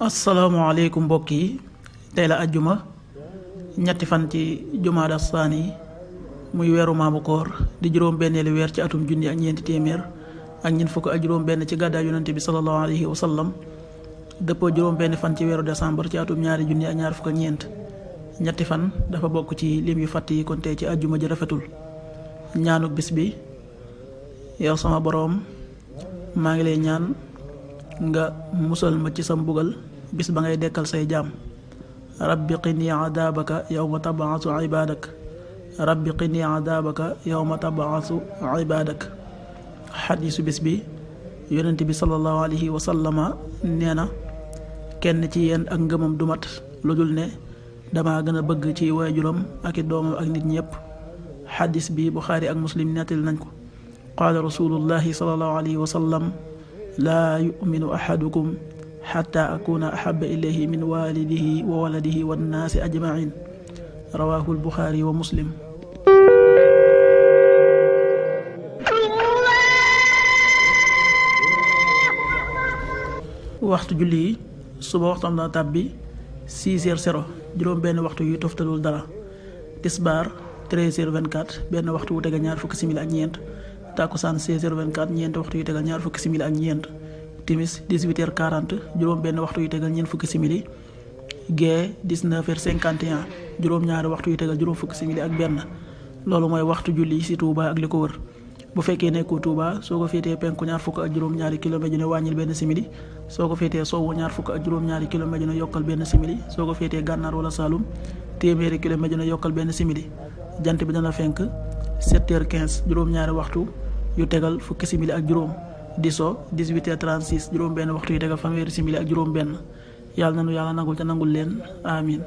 asalaamaaleykum mbokk yi tey la ajjuma ñetti fan ci jumaada saani muy weeru maamu koor di juróom benneelu weer ci atum junni ak ñeenti téeméer ak ñeent fukk ak juróom benn ci gàddaay yonante bi sallallahu alayhi wa sallam dëppoo juróom benn fan ci weeru décembre ci atum ñaari junni ak ñaar fukk ak ñeent ñetti fan dafa bokk ci lim yu fàtt yi kon tey ci ajjuma ji rafetul. ñaanuk bis bi: yow sama boroom, maa ngi lay ñaan nga musal ma ci sa mbugal bis ba ngay dekkal say jaam. rabbi qini adaabaka yawma tab'asu ibaadak rabbi qini adaabaka yawma tab'asu ibaadak. xadiisu bis bi: yonent bi sallallahu alayhi wa sallama nee na kenn ci yéen ak ngëmam du mat lu dul ne dama gën a bëgg ci waajuram ak i doomam ak nit ñépp. xadiis bi Buxaari ak Muslim nettali nañ ko. qaala rasulullahi sallallahu alayhi wa sallam: laa yuminu ahadukum xatta akuna ahaba ilayhi min walidihi wa waladihi wannaasi ajmain. rawaahu Buxaari wa Muslim. waxtu julli yi: suba waxtam dana tàbbi 6h00 juróom benn waxtu yu toftalul dara. tisbaar 13h24 benn waxtu wu tegal ñaar fukki simili ak ñeent. takkusaan 16h24 ñeenti waxtu yu tegal ñaar fukki simili ak ñeent. timis 18h40 juróom benn waxtu yu tegal ñeent fukki simili. gee 19h51 juróom ñaari waxtu yu tegal juróom fukki simili ak benn. loolu mooy waxtu julli ci Touba ak li ko wër. bu fekkee nekkoo Touba soo ko féetee penku ñaar fukk ak juróom ñaari kilomètre ju ne wàññil benn simili. soo ko féetee sowwu ñaar fukk ak juróom ñaari kilomètre ju ne yokkal benn simili. soo ko féetee gànnaar wala Saalum téeméeri kilomètre ju ne yokkal benn simili. jant bi dana fenk 7h15 juróom ñaari waxtu yu tegal fukki simili ak juróom. di so 18h36 juróom benn waxtu yu tegal fanweeri simili ak juróom benn. yàlla na nu yàlla nangul te nangul leen amin.